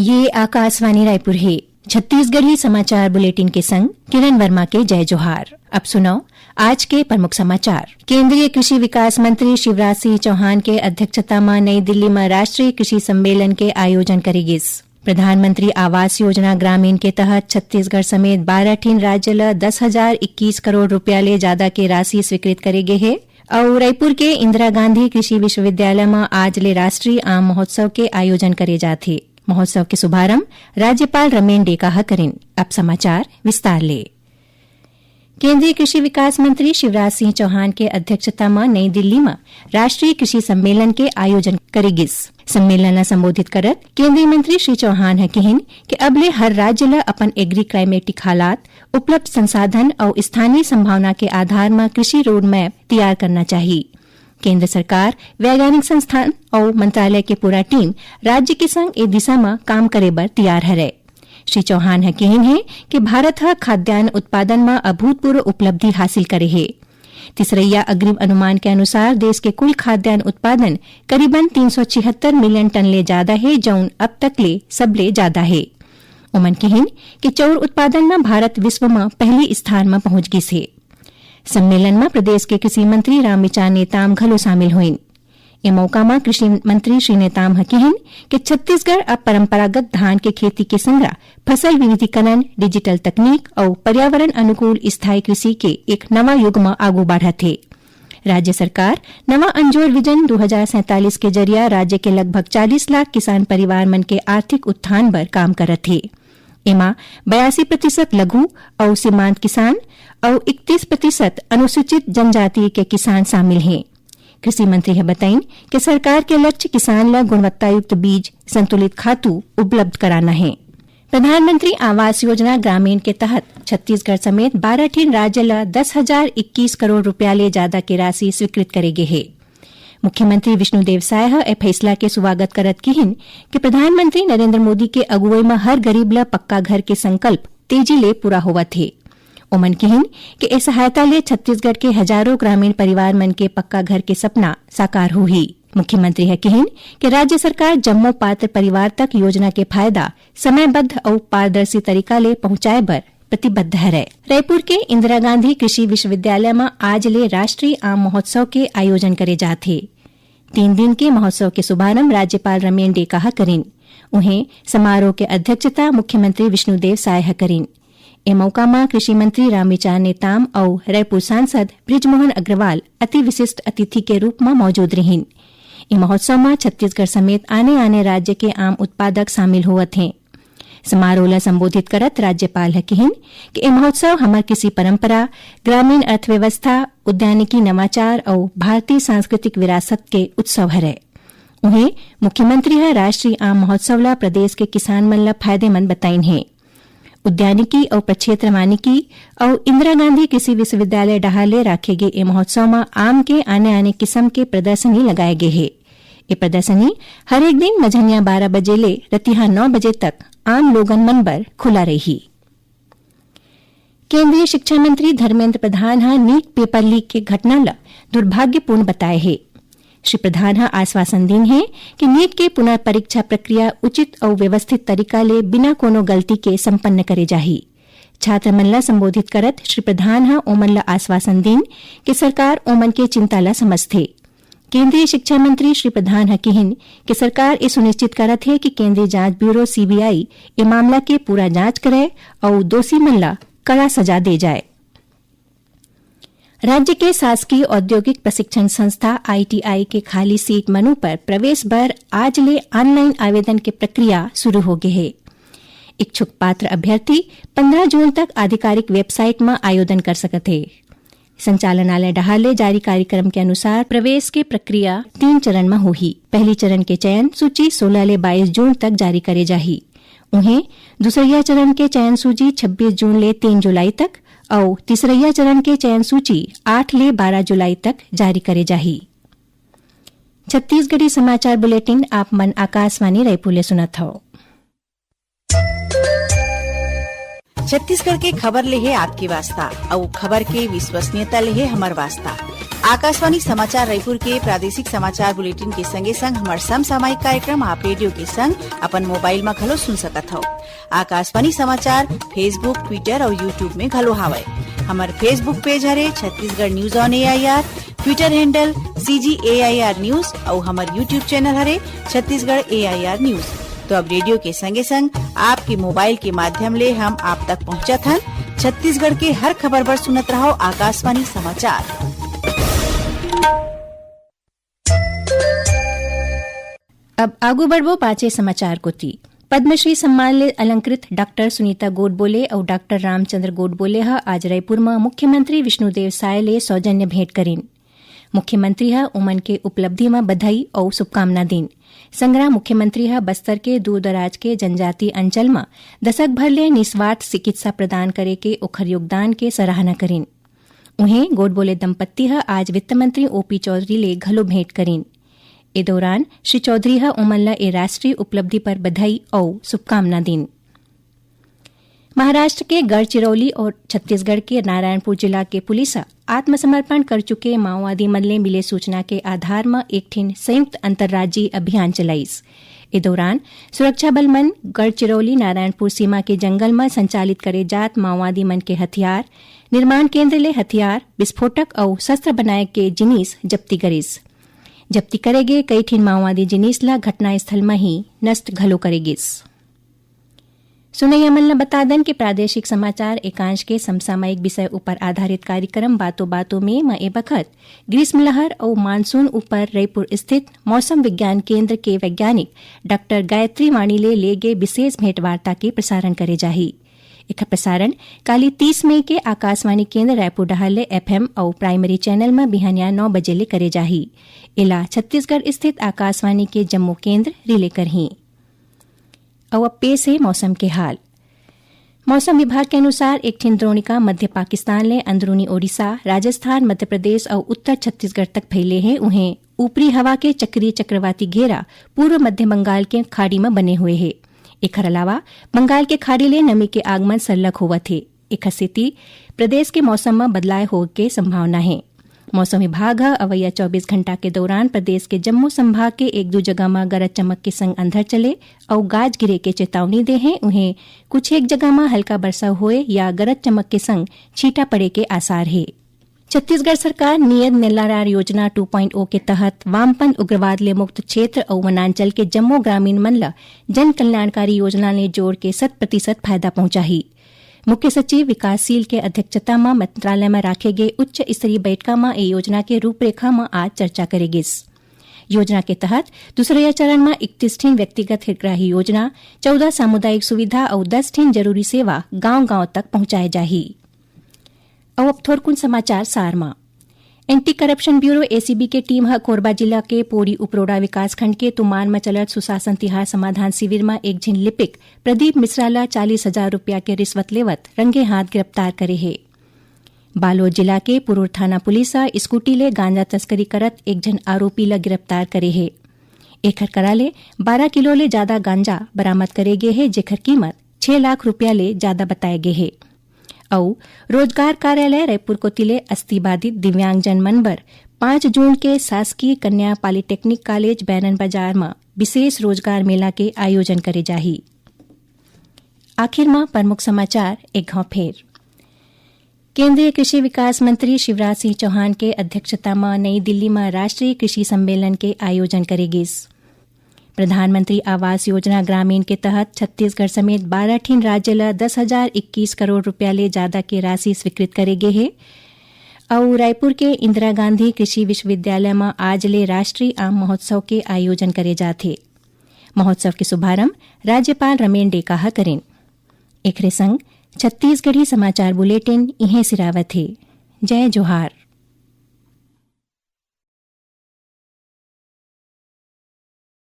ये आकाशवाणी रायपुर है। छत्तीसगढ़ी समाचार बुलेटिन के संग किरण वर्मा के जय जोहार। अब सुनो आज के प्रमुख समाचार। केंद्रीय कृषि विकास मंत्री शिवराज सिंह चौहान के अध्यक्षता में नई दिल्ली में राष्ट्रीय कृषि सम्मेलन के आयोजन करेगी। प्रधानमंत्री आवास योजना ग्रामीण के तहत छत्तीसगढ़ समेत 12 ठीन राज्य ल 10,021 करोड़ रुपया ले ज्यादा के राशि स्वीकृत करेगे है और रायपुर के इंदिरा गांधी कृषि विश्वविद्यालय में आज ले राष्ट्रीय आम महोत्सव के आयोजन करे जाथे। महोत्सव के शुभारंभ राज्यपाल रमेन डेकाहा करेन। अब समाचार विस्तार ले। केंद्रीय कृषि विकास मंत्री शिवराज सिंह चौहान के अध्यक्षता में नई दिल्ली में राष्ट्रीय कृषि सम्मेलन के आयोजन करेगी। सम्मेलन ला संबोधित करत केंद्रीय मंत्री श्री चौहान है कहिन कि अबले हर राज्य ला अपन एग्री क्लाइमेटिक हालात, उपलब्ध संसाधन और स्थानीय संभावना के आधार में कृषि रोड मैप तैयार करना चाहिए। केंद्र सरकार, वैज्ञानिक संस्थान और मंत्रालय के पूरा टीम राज्य के संग ए दिशा में काम करे बर तैयार है। श्री चौहान है कहिन है कि भारत ह खाद्यान्न उत्पादन में अभूतपूर्व उपलब्धि हासिल करे है। तीसरैया अग्रिम अनुमान के अनुसार देश के कुल खाद्यान्न उत्पादन करीबन 376 मिलियन टन ले ज्यादा है, जौन अब तक ले सबले ज्यादा है। उमन कहिन कि चौर उत्पादन में भारत विश्व में पहली स्थान में पहुंच गिस है। सम्मेलन में प्रदेश के कृषि मंत्री रामविचार नेताम घलो शामिल हुईन। ए मौका में कृषि मंत्री श्री नेताम कहिन कि छत्तीसगढ़ अब परंपरागत धान के खेती के संगरा फसल विविधीकरण, डिजिटल तकनीक और पर्यावरण अनुकूल स्थायी कृषि के एक नवा युग में आगू बढ़त है। राज्य सरकार नवा अंजोर विजन 2047 के जरिया राज्य के लगभग 40 लाख किसान परिवार मन के आर्थिक उत्थान पर काम करत है। एमा 82% लघु और सीमांत किसान और 31% अनुसूचित जनजाति के किसान शामिल हैं। कृषि मंत्री है बताइन कि सरकार के लक्ष्य किसान ला गुणवत्तायुक्त बीज, संतुलित खातू उपलब्ध कराना है। प्रधानमंत्री आवास योजना ग्रामीण के तहत छत्तीसगढ़ समेत 12 ठीन राज्य ला 10,021 करोड़ रुपया ले ज्यादा की राशि स्वीकृत करेगे है। मुख्यमंत्री विष्णुदेव साय ए फैसला के स्वागत करत कहिन कि प्रधानमंत्री नरेंद्र मोदी के अगुवाई में हर गरीब ला पक्का घर के संकल्प तेजी ले पूरा होवत है। उमन कहिन कि इस सहायता ले छत्तीसगढ़ के हजारों ग्रामीण परिवार मन के पक्का घर के सपना साकार होही। मुख्यमंत्री है कहिन कि राज्य सरकार जम्मो पात्र परिवार तक योजना के फायदा समयबद्ध और पारदर्शी तरीका ले पहुंचाए बर प्रतिबद्ध है। रायपुर के इंदिरा गांधी कृषि विश्वविद्यालय में आज ले राष्ट्रीय आम महोत्सव के आयोजन करे जाथे। 3 दिन के महोत्सव के शुभारंभ राज्यपाल रमेन डेकाहा करेन। उन्हें समारोह के अध्यक्षता मुख्यमंत्री विष्णुदेव साय करेन। ए मौका में कृषि मंत्री रामविचार नेताम और रायपुर सांसद बृजमोहन अग्रवाल अति विशिष्ट अतिथि के रूप में मौजूद रहिन। ए महोत्सव में छत्तीसगढ़ समेत आने राज्य के आम उत्पादक शामिल होवत हैं। समारोह ला संबोधित करत राज्यपाल है कहिन कि ए महोत्सव हमार कृषि परंपरा, ग्रामीण अर्थव्यवस्था, उद्यानिकी नवाचार और भारतीय सांस्कृतिक विरासत के उत्सव है। उन्हें मुख्यमंत्री है राष्ट्रीय आम महोत्सव ला प्रदेश के किसान मन ला फायदेमंद बताइन है। उद्यानिकी और प्रक्षेत्र वानिकी और इंदिरा गांधी कृषि विश्वविद्यालय डहाले राखे गए ए महोत्सव में आम के आने किस्म के प्रदर्शनी लगाए गए है। ये प्रदर्शनी हर एक दिन मझनिया 12 बजे ले रतिहा 9 बजे तक आम लोगन मन बर खुला रही। केंद्रीय शिक्षा मंत्री धर्मेंद्र प्रधान हा नीट पेपर लीक के घटना ला दुर्भाग्यपूर्ण बताए है। श्री प्रधान हा आश्वासन दिन है कि नीट के पुनर्परीक्षा प्रक्रिया उचित और व्यवस्थित तरीका ले बिना कोनो गलती के संपन्न करे जाही। छात्र मन ला संबोधित करत श्री प्रधान हा ओमन ला आश्वासन दिन कि सरकार ओमन के चिंता ला समझथे। केंद्रीय शिक्षा मंत्री श्री प्रधान हा कहिन कि सरकार ये सुनिश्चित करत है कि केंद्रीय जांच ब्यूरो सीबीआई ये मामला के पूरा जांच करे और दोषी मन ला कड़ा सजा दे जाए। राज्य के शासकीय औद्योगिक प्रशिक्षण संस्था आईटीआई के खाली सीट मनू पर प्रवेश बर आज ले ऑनलाइन आवेदन की प्रक्रिया शुरू हो गई है। इच्छुक पात्र अभ्यर्थी 15 जून तक आधिकारिक वेबसाइट में आवेदन कर सकते हैं। संचालनालय डहाले जारी कार्यक्रम के अनुसार प्रवेश की प्रक्रिया 3 चरण में होगी। पहली चरण के चयन सूची 16 ले 22 जून तक जारी करे जाही। उन्हें दूसरिया चरण के चयन सूची 26 जून ले 3 जुलाई तक और तीसरैया चरण के चयन सूची 8 ले 12 जुलाई तक जारी करे जाही। छत्तीसगढ़ी समाचार बुलेटिन आप मन आकाशवाणी रायपुर ले सुनत हो। छत्तीसगढ़ के खबर ले है आपकी वास्ता और खबर के विश्वसनीयता ले है हमार वास्ता। आकाशवाणी समाचार रायपुर के प्रादेशिक समाचार बुलेटिन के संगे संग हमार समसामयिक कार्यक्रम आप रेडियो के संग अपन मोबाइल में घलो सुन सकत हो। आकाशवाणी समाचार फेसबुक, ट्विटर और यूट्यूब में घलो हावय। हमार फेसबुक पेज हरे Chhattisgarh news on AIR, Twitter handle CGAIR news और हमार यूट्यूब चैनल हरे छत्तीसगढ़ AIR न्यूज। तो अब रेडियो के संगे संग आपके मोबाइल के माध्यम ले हम आप तक पहुंचत हन। छत्तीसगढ़ के हर खबर पर सुनत रहो आकाशवाणी समाचार। अब आगू बढ़वो पांचे समाचार को थी। पद्मश्री सम्मान ले अलंकृत डॉक्टर सुनीता गोडबोले और डॉक्टर रामचंद्र गोडबोले आज रायपुर में मुख्यमंत्री विष्णुदेव साय ले सौजन्य भेंट करीन। मुख्यमंत्री उमन के उपलब्धि में बधाई और शुभकामना दीन। संग्रह मुख्यमंत्री बस्तर के दूर दराज के जनजाति अंचल में दशक भर ले निस्वार्थ चिकित्सा प्रदान करे के ओखर योगदान के सराहना करीन। उन्हें गोडबोले दंपत्ति आज वित्त मंत्री OP चौधरी ले घलो भेंट करीन। ए दौरान श्री चौधरी उमन ला ए राष्ट्रीय उपलब्धि पर बधाई और शुभकामना दीन। महाराष्ट्र के गढ़चिरौली और छत्तीसगढ़ के नारायणपुर जिला के पुलिस आत्मसमर्पण कर चुके माओवादी मन ले मिले सूचना के आधार में एक ठिन संयुक्त अंतर्राज्यीय अभियान चलाईस। ए दौरान सुरक्षा बल मन गढ़चिरौली नारायणपुर सीमा के जंगल में संचालित करे जात माओवादी मन के हथियार, निर्माण केंद्र ले हथियार, विस्फोटक और शस्त्र बनाए के जिनिस जब्ती करीस। जब्ती करेगे कई ठिन माओवादी जिनिस ला घटनास्थल में ही नष्ट घलो करेगिस। सुनई अमल न बता दन के प्रादेशिक समाचार एकांश के समसामयिक विषय ऊपर आधारित कार्यक्रम बातों बातों में ए बखत ग्रीष्म लहर और मानसून ऊपर रायपुर स्थित मौसम विज्ञान केंद्र के वैज्ञानिक डॉक्टर गायत्री वाणी ले गे विशेष भेंट वार्ता के प्रसारण करे जाही। एक प्रसारण काली 30 मई के आकाशवाणी केंद्र रायपुर डहाले FM और प्राइमरी चैनल में बिहानिया 9 बजे ले करे जाही। इला छत्तीसगढ़ स्थित आकाशवाणी के जम्मू केंद्र रिले करही। अब पेश है मौसम के हाल। मौसम विभाग के अनुसार एक ठिन द्रोणिका मध्य पाकिस्तान ले अंदरूनी ओडिशा, राजस्थान, मध्य प्रदेश और उत्तर छत्तीसगढ़ तक फैले हैं। उन्हें ऊपरी हवा के चक्रीय चक्रवाती घेरा पूर्व मध्य बंगाल के खाड़ी में बने हुए है। एकर अलावा बंगाल के खाड़ी ले नमी के आगमन सरलग होवत है। एक स्थिति प्रदेश के मौसम में बदलाव हो के संभावना है। मौसम विभाग अवैया 24 घंटा के दौरान प्रदेश के जम्मू संभाग के एक दो जगह में गरज चमक के संग अंधड़ चले और गाज गिरे के चेतावनी दे हैं। उन्हें कुछ एक जगह में हल्का वर्षा हुए या गरज चमक के संग छींटा पड़े के आसार है। छत्तीसगढ़ सरकार नियत नेल्लारार योजना 2.0 के तहत वामपंथ उग्रवाद ले मुक्त क्षेत्र और वनांचल के जम्मू ग्रामीण मन ला जन कल्याणकारी योजना ने जोड़ के 100% फायदा पहुंचाही। मुख्य सचिव विकासशील के अध्यक्षता में मंत्रालय में राखे गए उच्च स्तरीय बैठका में ए योजना के रूपरेखा में आज चर्चा करेगिस। योजना के तहत दूसरे चरण में 31 ठिन व्यक्तिगत हितग्राही योजना, 14 सामुदायिक सुविधा और 10 ठिन जरूरी सेवा गांव-गांव तक पहुंचाए जाही। अब थोरकुन समाचार सार में एंटी करप्शन ब्यूरो ACB के टीम कोरबा जिला के पोड़ी उपरोड़ा विकासखंड के तुमान में चलत सुशासन तिहार समाधान शिविर में एक झिन लिपिक प्रदीप मिश्रा ला 40,000 रुपया के रिश्वत लेवत रंगे हाथ गिरफ्तार करे है। बालोद जिला के पुरूर थाना पुलिस स्कूटी ले गांजा तस्करी करत एक झन आरोपी ला गिरफ्तार करे है। एकर कराले 12 किलो ले ज्यादा गांजा बरामद करे गे है, जेकर कीमत 6 लाख रुपया ले ज्यादा बताए गे है। और रोजगार कार्यालय रायपुर को तिले अस्थिबाधित दिव्यांगजन मनबर 5 जून के शासकीय कन्या पॉलिटेक्निक कॉलेज बैनन बाजार में विशेष रोजगार मेला के आयोजन करे जाही। आखिर में प्रमुख समाचार एक घाव फेर। केंद्रीय कृषि विकास मंत्री शिवराज सिंह चौहान के अध्यक्षता में नई दिल्ली में राष्ट्रीय कृषि सम्मेलन के आयोजन करेगिस। प्रधानमंत्री आवास योजना ग्रामीण के तहत छत्तीसगढ़ समेत 12 ठिन राज्य ला 10,021 करोड़ रुपया ले ज्यादा की राशि स्वीकृत करे गे है। और रायपुर के इंदिरा गांधी कृषि विश्वविद्यालय में आज ले राष्ट्रीय आम महोत्सव के आयोजन करे जाते। महोत्सव के शुभारंभ राज्यपाल रमेन डेका करें। एकरे संग छत्तीसगढ़ी समाचार बुलेटिन इहें सिरावत है। जय जोहार।